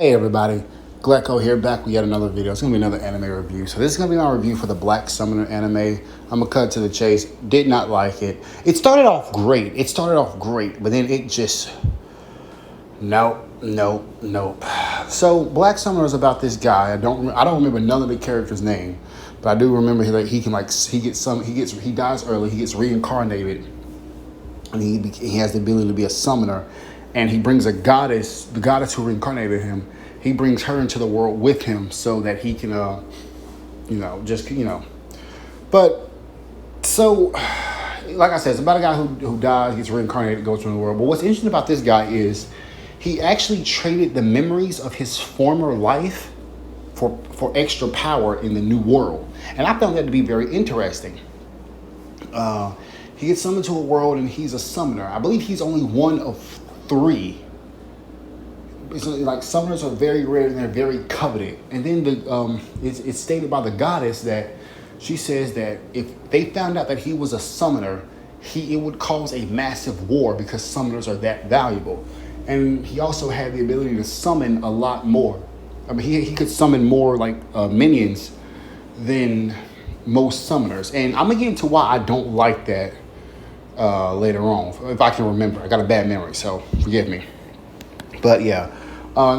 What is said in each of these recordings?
Hey everybody, Glecko here, back with yet another video. It's going to be another anime review. So this is going to be my review for the Black Summoner anime. I'm going to cut to the chase. Did not like it. It started off great. But then it just... Nope. So Black Summoner is about this guy. I don't remember none of the characters' name, but I do remember he dies early, he gets reincarnated, and he has the ability to be a summoner. And he brings the goddess who reincarnated him. He brings her into the world with him so that he can, But so, like I said, it's about a guy who dies, gets reincarnated, goes from the world. But what's interesting about this guy is he actually traded the memories of his former life for extra power in the new world, and I found that to be very interesting. He gets summoned to a world, and he's a summoner. I believe he's only one of 3. It's like summoners are very rare and they're very coveted. And then it's stated by the goddess that she says that if they found out that he was a summoner, it would cause a massive war because summoners are that valuable. And he also had the ability to summon a lot more. I mean, he could summon more minions than most summoners. And I'm gonna get into why I don't like that later on, if I can remember. I got a bad memory, so forgive me. But yeah,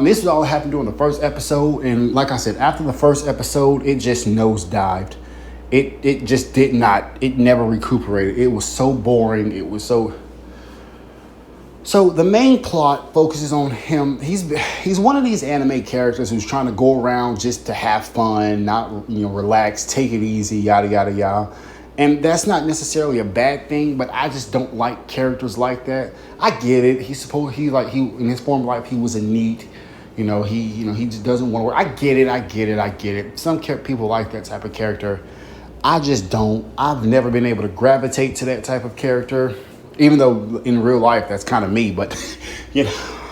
this is all that happened during the first episode, and like I said, after the first episode, it just nosedived. It just did not. It never recuperated. It was so boring. It was so. So the main plot focuses on him. He's one of these anime characters who's trying to go around just to have fun, not relax, take it easy, yada yada yada. And that's not necessarily a bad thing, but I just don't like characters like that. I get it. In his former life he was a NEET. He just doesn't want to work. I get it. Some people like that type of character. I just don't. I've never been able to gravitate to that type of character, even though in real life that's kind of me. But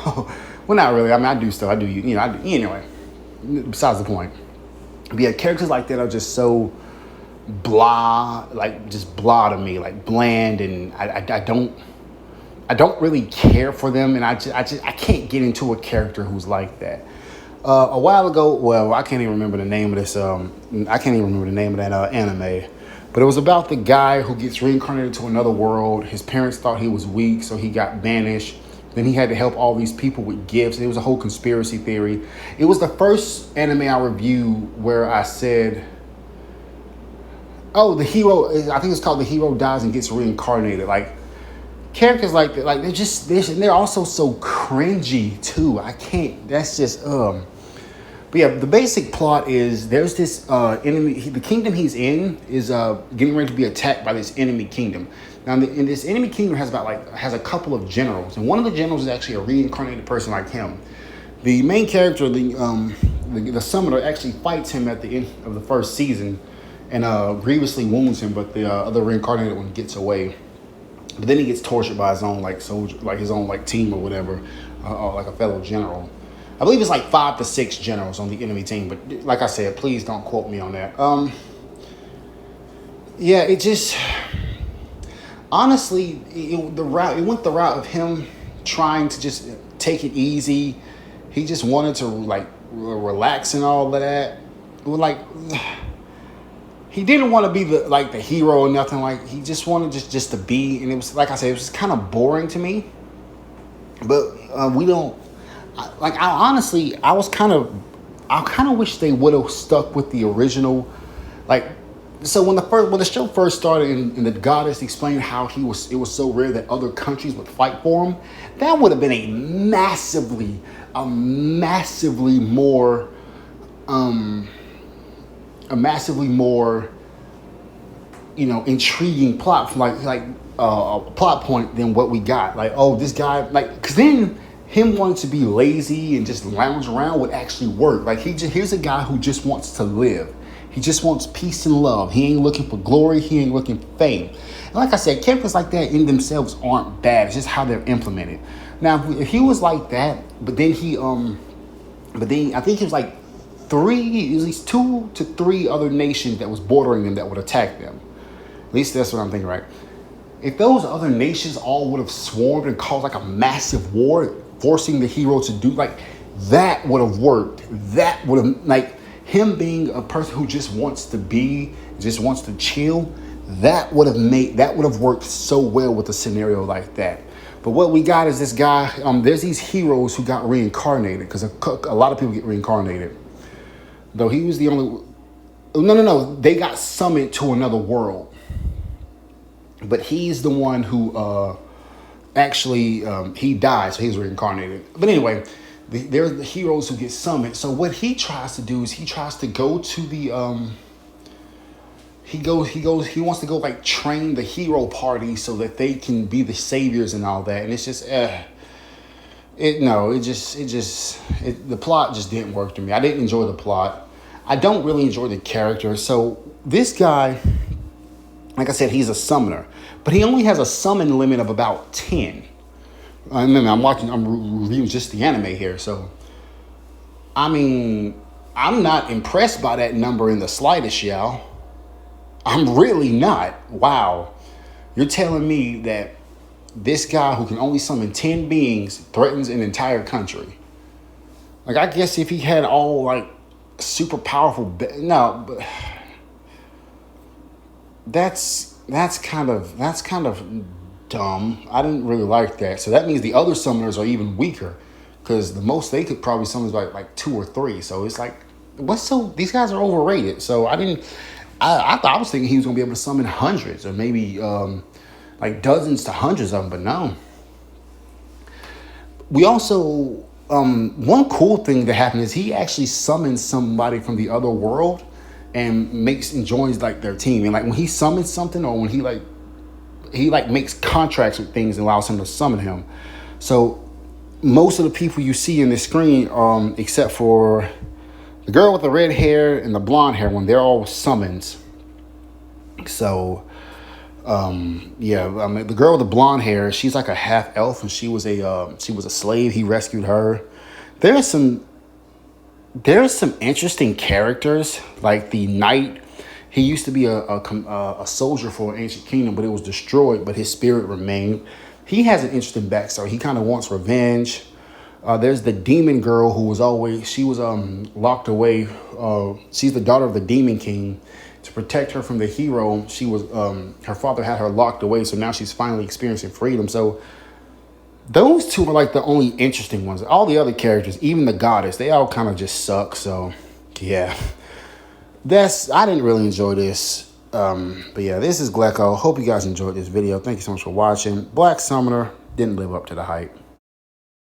well, not really. I mean, I do stuff. Anyway. Besides the point. But yeah, characters like that are just so blah to me, like bland, and I don't really care for them, and I can't get into a character who's like that. A while ago, well, I can't even remember the name of this. I can't even remember the name of that anime, but it was about the guy who gets reincarnated to another world. His parents thought he was weak, so he got banished. Then he had to help all these people with gifts. It was a whole conspiracy theory. It was the first anime I reviewed where I said, oh, the hero, I think it's called The Hero Dies and Gets Reincarnated. Like, characters like that, like, they're also so cringy, too. I can't, that's just, But yeah, the basic plot is there's this enemy, the kingdom he's in is getting ready to be attacked by this enemy kingdom. Now, in this enemy kingdom has a couple of generals, and one of the generals is actually a reincarnated person like him. The main character, the summoner, actually fights him at the end of the first season, and grievously wounds him, but the other reincarnated one gets away. But then he gets tortured by his own soldier, his own team or whatever, like a fellow general. I believe it's 5 to 6 generals on the enemy team, but like I said, please don't quote me on that. Yeah, it just honestly, it went the route of him trying to just take it easy. He just wanted to relax and all of that. He didn't want to be the hero or nothing. He just wanted just to be, and it was, like I said, it was kind of boring to me. But I honestly kind of wish they would have stuck with the original. So when the show first started and the goddess explained how it was so rare that other countries would fight for him, that would have been a massively more intriguing plot, a plot point than what we got. This guy, because then him wanting to be lazy and just lounge around would actually work. Here's a guy who just wants to live. He just wants peace and love. He ain't looking for glory. He ain't looking for fame. And like I said, characters like that in themselves aren't bad. It's just how they're implemented. Now, if he was like that, but then I think he was at least 2 to 3 other nations that was bordering them that would attack them. At least that's what I'm thinking, right? If those other nations all would have swarmed and caused a massive war, forcing the hero to do That would have worked. That would have, like, him being a person who just wants to chill. That would have worked so well with a scenario like that. But what we got is this guy. There's these heroes who got reincarnated, because a lot of people get reincarnated. Though he was the only. No. They got summoned to another world. But he's the one who actually he died, so he's reincarnated. But anyway, there's the heroes who get summoned. So what he tries to do is he tries to go to the he wants to go like train the hero party so that they can be the saviors and all that. And it's just the plot just didn't work to me. I didn't enjoy the plot. I don't really enjoy the character. So this guy, like I said, he's a summoner, but he only has a summon limit of about 10. I'm reviewing just the anime here. So, I mean, I'm not impressed by that number in the slightest, y'all. I'm really not. Wow. You're telling me that this guy who can only summon 10 beings threatens an entire country. Like, I guess if he had all, like, super powerful... No, but... That's kind of dumb. I didn't really like that. So that means the other summoners are even weaker, because the most they could probably summon is like 2 or 3. So it's like, these guys are overrated. So I thought I was thinking he was gonna be able to summon hundreds, or maybe like dozens to hundreds of them, but no. We also one cool thing that happened is he actually summons somebody from the other world and joins like their team. And like when he summons something, or when he makes contracts with things and allows him to summon him. So most of the people you see in this screen, except for the girl with the red hair and the blonde hair one, they're all summons. So the girl with the blonde hair, she's like a half elf, and she was a slave. He rescued her. There's some interesting characters, like the knight. He used to be a soldier for an ancient kingdom, but it was destroyed, but his spirit remained. He has an interesting backstory. He kind of wants revenge. There's the demon girl who was locked away. She's the daughter of the demon king. To protect her from the hero, her father had her locked away, so now she's finally experiencing freedom. So those two are like the only interesting ones. All the other characters, even the goddess, they all kind of just suck. So yeah, I didn't really enjoy this. But yeah, this is Glecko. Hope you guys enjoyed this video. Thank you so much for watching. Black Summoner didn't live up to the hype.